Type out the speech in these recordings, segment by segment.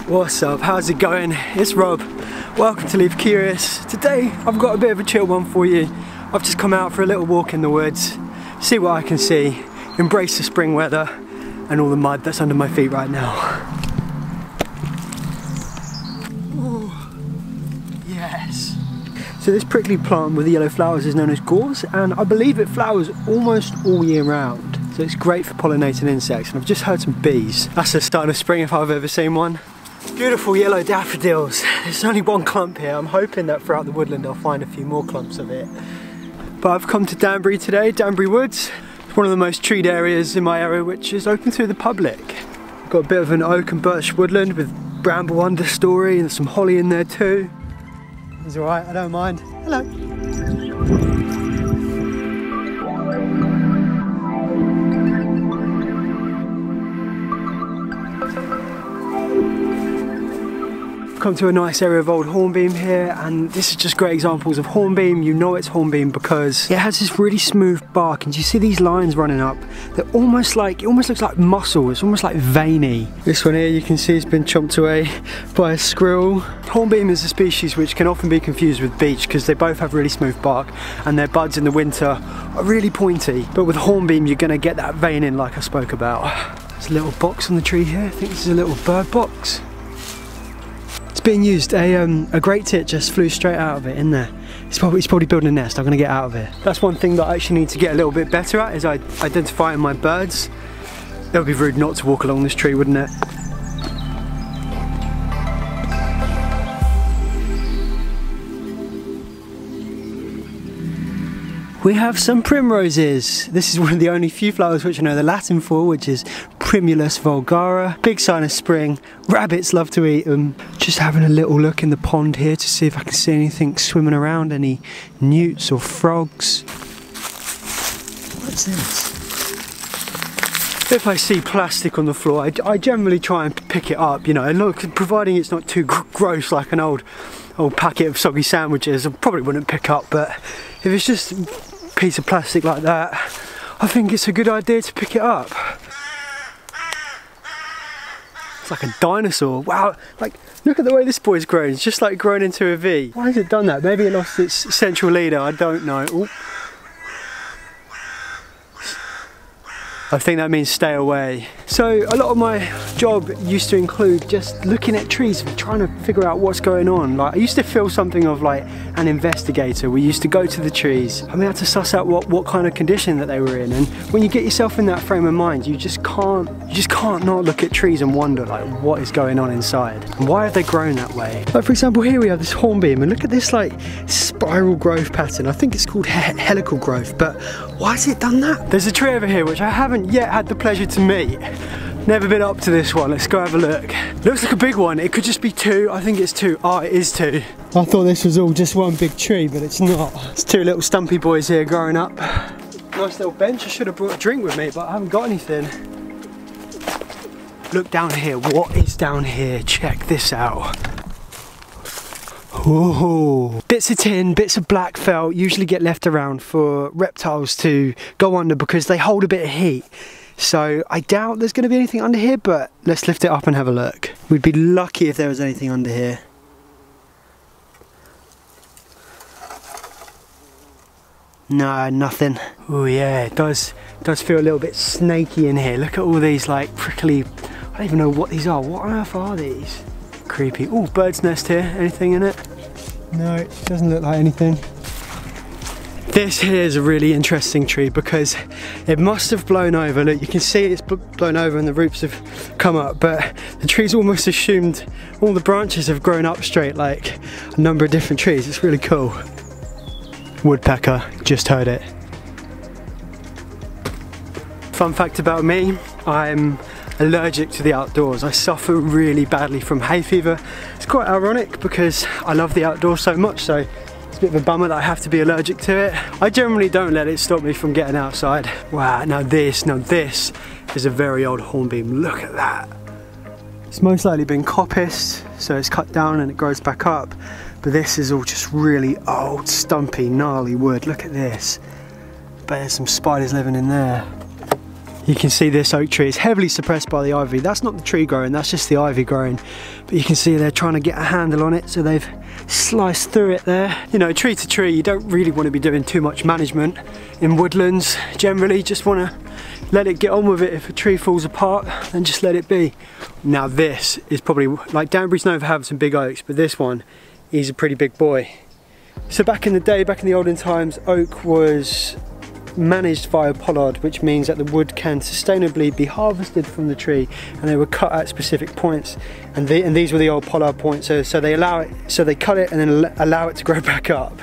What's up? How's it going? It's Rob. Welcome to Leave Curious. Today I've got a bit of a chill one for you. I've just come out for a little walk in the woods, see what I can see, embrace the spring weather and all the mud that's under my feet right now. Ooh, yes. So this prickly plant with the yellow flowers is known as gorse, and I believe it flowers almost all year round. So it's great for pollinating insects, and I've just heard some bees. That's the start of spring if I've ever seen one. Beautiful yellow daffodils. There's only one clump here. I'm hoping that throughout the woodland I'll find a few more clumps of it. But I've come to Danbury today, Danbury Woods. It's one of the most treed areas in my area, which is open to the public. Got a bit of an oak and birch woodland with bramble understory and some holly in there too. It's alright, I don't mind. Hello. Come to a nice area of old hornbeam here, and this is just great examples of hornbeam. You know it's hornbeam because it has this really smooth bark, and you see these lines running up. They're almost like, it almost looks like muscle. It's almost like veiny. This one here you can see has been chomped away by a squirrel. Hornbeam is a species which can often be confused with beech because they both have really smooth bark and their buds in the winter are really pointy. But with hornbeam you're going to get that veining like I spoke about. There's a little box on the tree here. I think this is a little bird box. It's being used. A great tit just flew straight out of it in there. It's probably building a nest. I'm going to get out of it. That's one thing that I actually need to get a little bit better at, is identifying my birds. It would be rude not to walk along this tree, wouldn't it? We have some primroses. This is one of the only few flowers which I know the Latin for, which is Primulus vulgara. Big sign of spring. Rabbits love to eat them. Just having a little look in the pond here to see if I can see anything swimming around, any newts or frogs. What's this? If I see plastic on the floor, I generally try and pick it up, you know, look, providing it's not too gross like an old packet of soggy sandwiches, I probably wouldn't pick up, but if it's just a piece of plastic like that, I think it's a good idea to pick it up. It's like a dinosaur. Wow, like, look at the way this boy's grown. It's just like grown into a V. Why has it done that? Maybe it lost its central leader, I don't know. Ooh. I think that means stay away. So a lot of my job used to include just looking at trees and trying to figure out what's going on. Like, I used to feel something of like an investigator. We used to go to the trees and we had to suss out what kind of condition that they were in. And when you get yourself in that frame of mind, you just can't not look at trees and wonder like what is going on inside. And why have they grown that way? Like, for example, here we have this hornbeam, and look at this like spiral growth pattern. I think it's called helical growth, but why has it done that? There's a tree over here which I haven't yet had the pleasure to meet. Never been up to this one. Let's go have a look. Looks like a big one. It could just be two. I think it's two. Oh, it is two. I thought this was all just one big tree, but it's not. It's two little stumpy boys here growing up. Nice little bench. I should have brought a drink with me, but I haven't got anything. Look down here. What is down here? Check this out. Ooh. Bits of tin, bits of black felt usually get left around for reptiles to go under because they hold a bit of heat. So I doubt there's going to be anything under here, but let's lift it up and have a look. We'd be lucky if there was anything under here. No, nothing. Oh yeah, it does feel a little bit snaky in here. Look at all these like prickly, I don't even know what these are. What on earth are these? Creepy. Oh, bird's nest here. Anything in it? No, it doesn't look like anything. This here is a really interesting tree because it must have blown over. Look, you can see it's blown over and the roots have come up, but the tree's almost assumed all the branches have grown up straight like a number of different trees. It's really cool. Woodpecker, just heard it. Fun fact about me, I'm allergic to the outdoors. I suffer really badly from hay fever. It's quite ironic because I love the outdoors so much, so it's a bit of a bummer that I have to be allergic to it. I generally don't let it stop me from getting outside. Wow, now this is a very old hornbeam. Look at that. It's most likely been coppiced, so it's cut down and it grows back up. But this is all just really old, stumpy, gnarly wood. Look at this. But there's some spiders living in there. You can see this oak tree is heavily suppressed by the ivy. That's not the tree growing, that's just the ivy growing. But you can see they're trying to get a handle on it, so they've sliced through it there. You know, tree to tree, you don't really want to be doing too much management in woodlands. Generally, just want to let it get on with it. If a tree falls apart, then just let it be. Now this is probably, like, Danbury's known for having some big oaks, but this one is a pretty big boy. So back in the day, back in the olden times, oak was managed via pollard, which means that the wood can sustainably be harvested from the tree, and they were cut at specific points, and these were the old pollard points. So they cut it and then allow it to grow back up.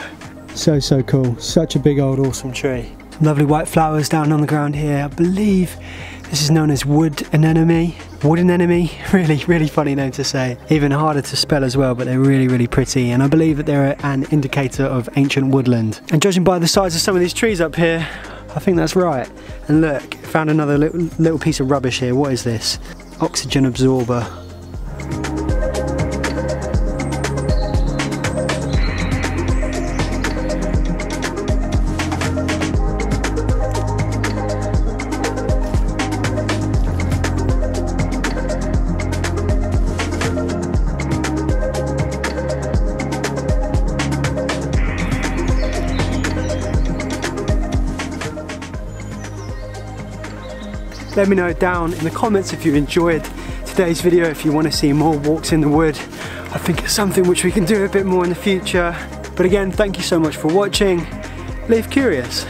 So cool, such a big old awesome tree. Lovely white flowers down on the ground here. I believe this is known as wood anemone. Wooden anemone, really funny name to say. Even harder to spell as well, but they're really pretty, and I believe that they're an indicator of ancient woodland. And judging by the size of some of these trees up here, I think that's right. And look, found another little piece of rubbish here. What is this? Oxygen absorber. Let me know down in the comments if you enjoyed today's video, if you want to see more walks in the wood. I think it's something which we can do a bit more in the future. But again, thank you so much for watching. Live curious.